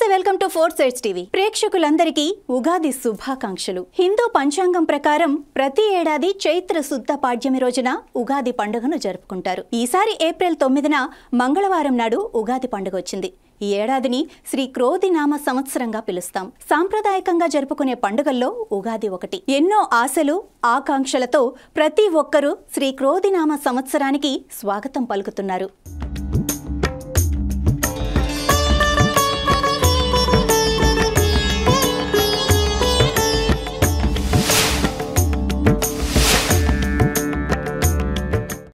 నమస్తే, welcome to 4 Sides TV. ప్రేక్షకులందరికీ ఉగాది శుభాకాంక్షలు. హిందూ పంచాంగం ప్రకారం ప్రతి ఏడాది చైత్ర శుద్ధ పాడ్యమి రోజున ఉగాది పండుగను జరుపుకుంటారు. ఈసారి ఏప్రిల్ 9న మంగళవారం నాడు ఉగాది పండుగ వచ్చింది. ఈ ఏడాదిని శ్రీ క్రోధినామ సంవత్సరంగా పిలుస్తాం. సాంప్రదాయకంగా జరుపుకునే పండుగల్లో ఉగాది ఒకటి. ఎన్నో ఆశలు, ఆకాంక్షలతో ప్రతి ఒక్కరూ శ్రీ క్రోధినామ సంవత్సరానికి స్వాగతం పలుకుతున్నారు.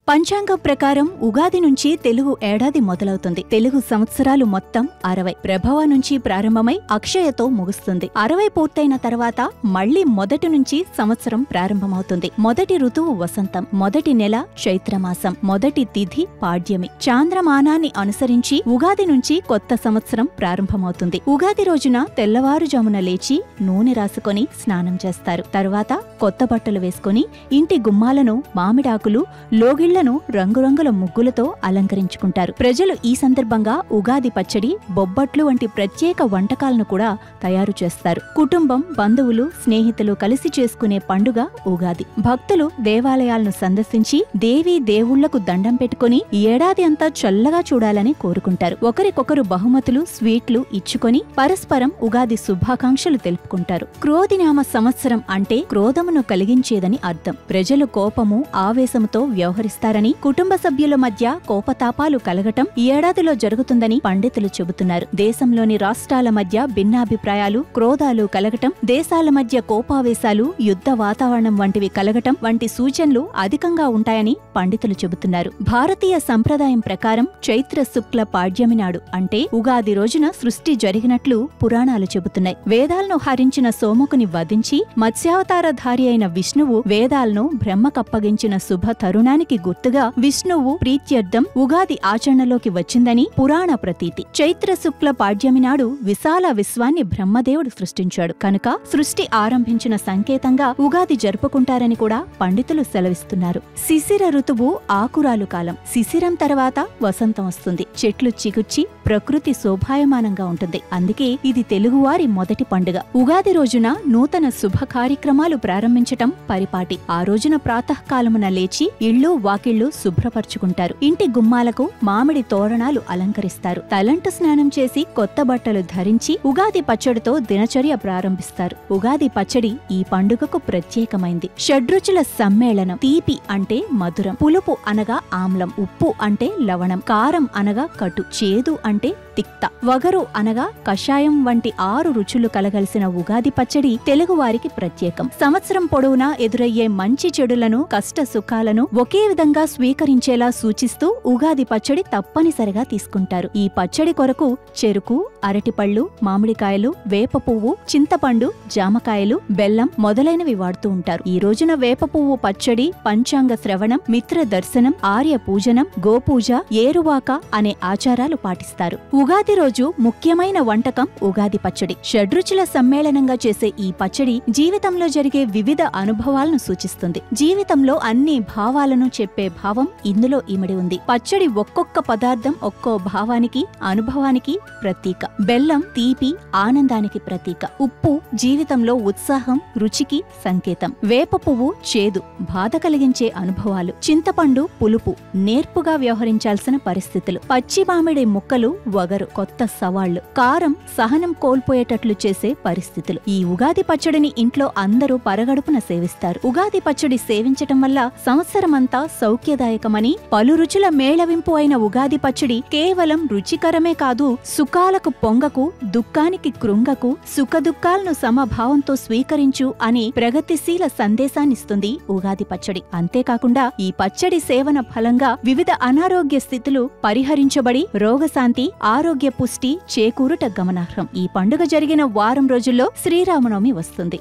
పంచాంగం ప్రకారం ఉగాది నుంచి తెలుగు ఏడాది మొదలవుతుంది. తెలుగు సంవత్సరాలు మొత్తం 60. ప్రభవ నుంచి ప్రారంభమై అక్షయతో ముగుస్తుంది. 60 పూర్తయిన తర్వాత మళ్లీ మొదటి నుంచి సంవత్సరం ప్రారంభమవుతుంది. మొదటి ఋతువు వసంతం, మొదటి నెల చైత్రమాసం, మొదటి తిథి పాడ్యమి. చాంద్రమానాన్ని అనుసరించి ఉగాది నుంచి కొత్త సంవత్సరం ప్రారంభమవుతుంది. ఉగాది రోజున తెల్లవారుజామున లేచి నూనె రాసుకొని స్నానం చేస్తారు. తరువాత కొత్త బట్టలు వేసుకుని ఇంటి గుమ్మాలను మామిడాకులు, లోగిళ్ల రంగురంగుల ముగ్గులతో అలంకరించుకుంటారు. ప్రజలు ఈ సందర్భంగా ఉగాది పచ్చడి, బొబ్బట్లు వంటి ప్రత్యేక వంటకాలను కూడా తయారు చేస్తారు. కుటుంబం, బంధువులు, స్నేహితులు కలిసి చేసుకునే పండుగ ఉగాది. భక్తులు దేవాలయాలను సందర్శించి దేవీ దేవుళ్లకు దండం పెట్టుకుని ఏడాది అంతా చల్లగా చూడాలని కోరుకుంటారు. ఒకరికొకరు బహుమతులు, స్వీట్లు ఇచ్చుకొని పరస్పరం ఉగాది శుభాకాంక్షలు తెలుపుకుంటారు. క్రోధినామ సంవత్సరం అంటే క్రోధమును కలిగించేదని అర్థం. ప్రజలు కోపము, ఆవేశముతో వ్యవహరిస్తారు. కుటుంబ సభ్యుల మధ్య కోపతాపాలు కలగటం ఈ ఏడాదిలో జరుగుతుందని పండితులు చెబుతున్నారు. దేశంలోని రాష్ట్రాల మధ్య భిన్నాభిప్రాయాలు, క్రోధాలు కలగటం, దేశాల మధ్య కోపావేశాలు, యుద్ధ వాతావరణం వంటివి కలగటం వంటి సూచనలు అధికంగా ఉంటాయని పండితులు చెబుతున్నారు. భారతీయ సంప్రదాయం ప్రకారం చైత్ర శుక్ల పాడ్యమి నాడు అంటే ఉగాది రోజున సృష్టి జరిగినట్లు పురాణాలు చెబుతున్నాయి. వేదాలను హరించిన సోమకుని వధించి మత్స్యావతారధారి అయిన విష్ణువు వేదాలను బ్రహ్మకప్పగించిన శుభ తరుణానికి గుర్తుగా విష్ణువు ప్రీత్యర్థం ఉగాది ఆచరణలోకి వచ్చిందని పురాణ ప్రతీతి. చైత్ర శుక్ల పాడ్యమి నాడు విశాల విశ్వాన్ని బ్రహ్మదేవుడు సృష్టించాడు కనుక సృష్టి ఆరంభించిన సంకేతంగా ఉగాది జరుపుకుంటారని కూడా పండితులు సెలవిస్తున్నారు. శిశిర ఋతువు ఆకురాలు కాలం. శిశిరం తర్వాత వసంతం వస్తుంది. చెట్లు చిగుర్చి ప్రకృతి శోభాయమానంగా ఉంటుంది. అందుకే ఇది తెలుగువారి మొదటి పండుగ. ఉగాది రోజున నూతన శుభ కార్యక్రమాలు ప్రారంభించటం పరిపాటి. ఆ రోజున ప్రాతఃకాలమున లేచి ఇళ్లు, వాకిళ్లు శుభ్రపరుచుకుంటారు. ఇంటి గుమ్మాలకు మామిడి తోరణాలు అలంకరిస్తారు. తలంటు స్నానం చేసి కొత్త బట్టలు ధరించి ఉగాది పచ్చడితో దినచర్య ప్రారంభిస్తారు. ఉగాది పచ్చడి ఈ పండుగకు ప్రత్యేకమైంది. షడ్రుచుల సమ్మేళనం. తీపి అంటే మధురం, పులుపు అనగా ఆమ్లం, ఉప్పు అంటే లవణం, కారం అనగా కటు, చేదు అంటే తిక్త, వగరు అనగా కషాయం వంటి 6 రుచులు కలగలిసిన ఉగాది పచ్చడి తెలుగువారికి ప్రత్యేకం. సంవత్సరం పొడవునా ఎదురయ్యే మంచి చెడులను, కష్ట సుఖాలను ఒకే విధంగా స్వీకరించేలా సూచిస్తూ ఉగాది పచ్చడి తప్పనిసరిగా తీసుకుంటారు. ఈ పచ్చడి కొరకు చెరుకు, అరటిపళ్ళు, మామిడికాయలు, వేప పువ్వు, చింతపండు, జామకాయలు, బెల్లం మొదలైనవి వాడుతూ ఉంటారు. ఈ రోజున వేప పువ్వు పచ్చడి, పంచాంగ శ్రవణం, మిత్ర దర్శనం, ఆర్య పూజనం, గోపూజ, ఏరువాక అనే ఆచారాలు పాటిస్తారు. ఉగాది రోజు ముఖ్యమైన వంటకం ఉగాది పచ్చడి. షడ్రుచుల సమ్మేళనంగా చేసే ఈ పచ్చడి జీవితంలో జరిగే వివిధ అనుభవాలను సూచిస్తుంది. జీవితంలో అన్ని భావాలను చెప్పే భావం ఇందులో ఇమిడి ఉంది. పచ్చడి ఒక్కొక్క పదార్థం ఒక్కో భావానికి, అనుభవానికి ప్రతీక. బెల్లం తీపి, ఆనందానికి ప్రతీక. ఉప్పు జీవితంలో ఉత్సాహం, రుచికి సంకేతం. వేప పువ్వు చేదు, బాధ కలిగించే అనుభవాలు. చింతపండు పులుపు, నేర్పుగా వ్యవహరించాల్సిన పరిస్థితులు. పచ్చి మామిడి ముక్కలు వగరు, కొత్త సవాళ్లు. కారం సహనం కోల్పోయేటట్లు చేసే పరిస్థితులు. ఈ ఉగాది పచ్చడిని ఇంట్లో అందరూ పరగడుపున సేవిస్తారు. ఉగాది పచ్చడి సేవించటం వల్ల సంవత్సరమంతా సౌఖ్యదాయకమని, పలు రుచుల మేళవింపు అయిన ఉగాది పచ్చడి కేవలం రుచికరమే కాదు, సుఖాలకు పొంగకు, దుఃఖానికి కృంగకు, సుఖదుఖాలను సమభావంతో స్వీకరించు అని ప్రగతిశీల సందేశాన్నిస్తుంది ఉగాది పచ్చడి. అంతేకాకుండా ఈ పచ్చడి సేవన ఫలంగా వివిధ అనారోగ్య స్థితులు పరిహరించబడి రోగశాంతి, ఆరోగ్య పుష్టి చేకూరుట గమనార్హం. ఈ పండుగ జరిగిన వారం రోజుల్లో శ్రీరామనవమి వస్తుంది.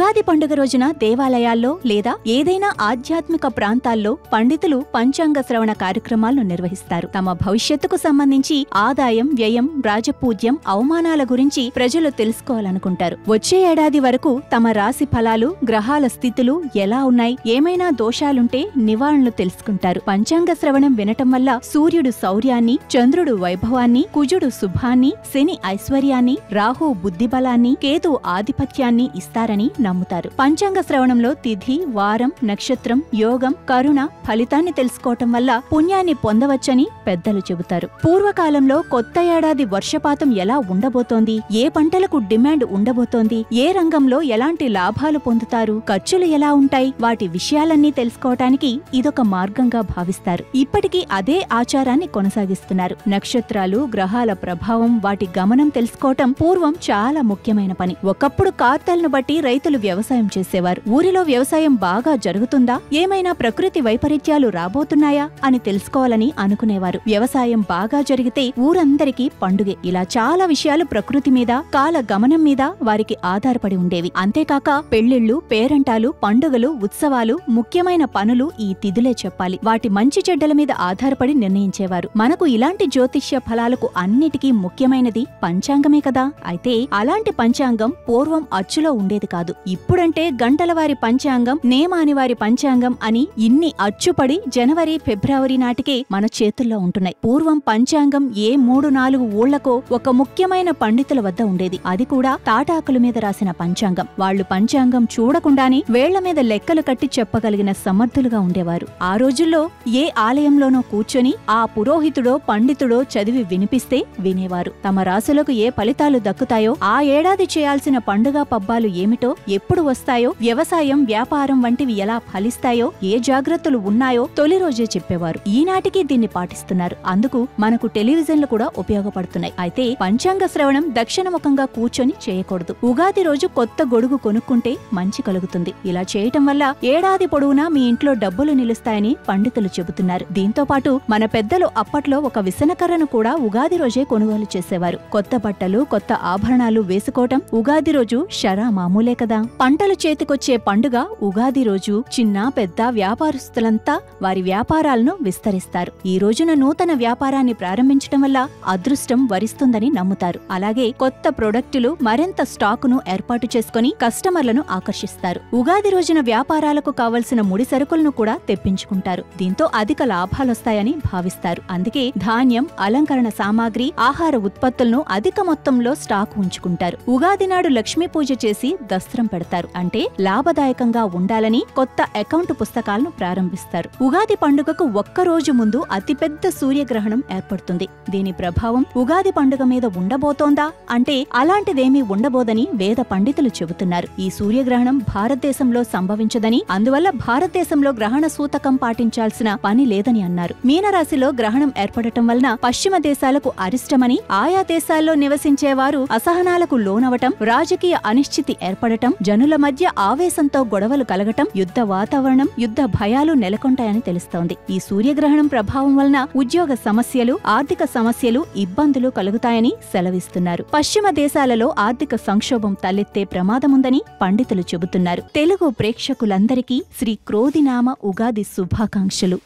ఉగాది పండుగ రోజున దేవాలయాల్లో లేదా ఏదైనా ఆధ్యాత్మిక ప్రాంతాల్లో పండితులు పంచాంగ శ్రవణ కార్యక్రమాలను నిర్వహిస్తారు. తమ భవిష్యత్తుకు సంబంధించి ఆదాయం, వ్యయం, రాజపూజ్యం, అవమానాల గురించి ప్రజలు తెలుసుకోవాలనుకుంటారు. వచ్చే ఏడాది వరకు తమ రాశి ఫలాలు, గ్రహాల స్థితులు ఎలా ఉన్నాయి, ఏమైనా దోషాలుంటే నివారణలు తెలుసుకుంటారు. పంచాంగ శ్రవణం వినటం వల్ల సూర్యుడు శౌర్యాన్ని, చంద్రుడు వైభవాన్ని, కుజుడు శుభాన్ని, శని ఐశ్వర్యాన్ని, రాహు బుద్ధిబలాన్ని, కేతు ఆధిపత్యాన్ని ఇస్తారని నమ్ముతారు. పంచాంగ శ్రవణంలో తిథి, వారం, నక్షత్రం, యోగం, కరుణ, ఫలితాన్ని తెలుసుకోవటం వల్ల పుణ్యాన్ని పొందవచ్చని పెద్దలు చెబుతారు. పూర్వకాలంలో కొత్త ఏడాది వర్షపాతం ఎలా ఉండబోతోంది, ఏ పంటలకు డిమాండ్ ఉండబోతోంది, ఏ రంగంలో ఎలాంటి లాభాలు పొందుతారు, ఖర్చులు ఎలా ఉంటాయి, వాటి విషయాలన్నీ తెలుసుకోవటానికి ఇదొక మార్గంగా భావిస్తారు. ఇప్పటికీ అదే ఆచారాన్ని కొనసాగిస్తున్నారు. నక్షత్రాలు, గ్రహాల ప్రభావం, వాటి గమనం తెలుసుకోవటం పూర్వం చాలా ముఖ్యమైన పని. ఒకప్పుడు కార్తెలను బట్టి రైతులు వ్యవసాయం చేసేవారు. ఊరిలో వ్యవసాయం బాగా జరుగుతుందా, ఏమైనా ప్రకృతి వైపరీత్యాలు రాబోతున్నాయా అని తెలుసుకోవాలని అనుకునేవారు. వ్యవసాయం బాగా జరిగితే ఊరందరికీ పండుగే. ఇలా చాలా విషయాలు ప్రకృతి మీద, కాల గమనం మీద వారికి ఆధారపడి ఉండేవి. అంతేకాక పెళ్లిళ్లు, పేరంటాలు, పండుగలు, ఉత్సవాలు, ముఖ్యమైన పనులు ఈ తిథులే చెప్పాలి. వాటి మంచి చెడ్డల మీద ఆధారపడి నిర్ణయించేవారు. మనకు ఇలాంటి జ్యోతిష్య ఫలాలకు అన్నిటికీ ముఖ్యమైనది పంచాంగమే కదా. అయితే అలాంటి పంచాంగం పూర్వం అచ్చులో ఉండేది కాదు. ఇప్పుడంటే గంటలవారి పంచాంగం, నేమానివారి పంచాంగం అని ఇన్ని అచ్చుపడి జనవరి, ఫిబ్రవరి నాటికే మన చేతుల్లో ఉంటున్నాయి. పూర్వం పంచాంగం ఏ 3-4 ఊళ్లకో ఒక ముఖ్యమైన పండితుల వద్ద ఉండేది. అది కూడా తాటాకుల మీద రాసిన పంచాంగం. వాళ్లు పంచాంగం చూడకుండానే వేళ్ల మీద లెక్కలు కట్టి చెప్పగలిగిన సమర్థులుగా ఉండేవారు. ఆ రోజుల్లో ఏ ఆలయంలోనో కూర్చొని ఆ పురోహితుడో పండితుడో చదివి వినిపిస్తే వినేవారు. తమ రాశులకు ఏ ఫలితాలు దక్కుతాయో, ఆ ఏడాది చేయాల్సిన పండుగ పబ్బాలు ఏమిటో, ఎప్పుడు వస్తాయో, వ్యవసాయం, వ్యాపారం వంటివి ఎలా ఫలిస్తాయో, ఏ జాగ్రత్తలు ఉన్నాయో తొలి రోజే చెప్పేవారు. ఈనాటికి దీన్ని పాటిస్తున్నారు. అందుకు మనకు టెలివిజన్లు కూడా ఉపయోగపడుతున్నాయి. అయితే పంచాంగ శ్రవణం దక్షిణముఖంగా కూర్చొని చేయకూడదు. ఉగాది రోజు కొత్త గొడుగు కొనుక్కుంటే మంచి కలుగుతుంది. ఇలా చేయటం వల్ల ఏడాది పొడవునా మీ ఇంట్లో డబ్బులు నిలుస్తాయని పండితులు చెబుతున్నారు. దీంతో పాటు మన పెద్దలు అప్పట్లో ఒక విసనకర్రను కూడా ఉగాది రోజే కొనుగోలు చేసేవారు. కొత్త బట్టలు, కొత్త ఆభరణాలు వేసుకోవటం ఉగాది రోజు షరా మామూలే కదా. పంటలు చేతికొచ్చే పండుగ ఉగాది రోజు చిన్న పెద్ద వ్యాపారస్తులంతా వారి వ్యాపారాలను విస్తరిస్తారు. ఈ రోజున నూతన వ్యాపారాన్ని ప్రారంభించటం వల్ల అదృష్టం వరిస్తుందని నమ్ముతారు. అలాగే కొత్త ప్రొడక్టులు, మరింత స్టాకును ఏర్పాటు చేసుకుని కస్టమర్లను ఆకర్షిస్తారు. ఉగాది రోజున వ్యాపారాలకు కావలసిన ముడి సరుకులను కూడా తెప్పించుకుంటారు. దీంతో అధిక లాభాలొస్తాయని భావిస్తారు. అందుకే ధాన్యం, అలంకరణ సామాగ్రి, ఆహార ఉత్పత్తులను అధిక మొత్తంలో స్టాకు ఉంచుకుంటారు. ఉగాది నాడు లక్ష్మీ పూజ చేసి దస్త్రం పెడతారు. అంటే లాభదాయకంగా ఉండాలని కొత్త అకౌంట్ పుస్తకాలను ప్రారంభిస్తారు. ఉగాది పండుగకు ఒక్కరోజు ముందు అతిపెద్ద సూర్యగ్రహణం ఏర్పడుతుంది. దీని ప్రభావం ఉగాది పండుగ మీద ఉండబోతోందా అంటే అలాంటిదేమీ ఉండబోదని వేద పండితులు చెబుతున్నారు. ఈ సూర్యగ్రహణం భారతదేశంలో సంభవించదని, అందువల్ల భారతదేశంలో గ్రహణ సూతకం పాటించాల్సిన పని లేదని అన్నారు. మీనరాశిలో గ్రహణం ఏర్పడటం వలన పశ్చిమ దేశాలకు అరిష్టమని, ఆయా దేశాల్లో నివసించేవారు అసహనాలకు లోనవటం, రాజకీయ అనిశ్చితి ఏర్పడటం, జనుల మధ్య ఆవేశంతో గొడవలు కలగటం, యుద్ధ వాతావరణం, యుద్ధ భయాలు నెలకొంటాయని తెలుస్తోంది. ఈ సూర్యగ్రహణం ప్రభావం వలన ఉద్యోగ సమస్యలు, ఆర్థిక సమస్యలు, ఇబ్బందులు కలుగుతాయని సెలవిస్తున్నారు. పశ్చిమ దేశాలలో ఆర్థిక సంక్షోభం తలెత్తే ప్రమాదముందని పండితులు చెబుతున్నారు. తెలుగు ప్రేక్షకులందరికీ శ్రీ క్రోధినామ ఉగాది శుభాకాంక్షలు.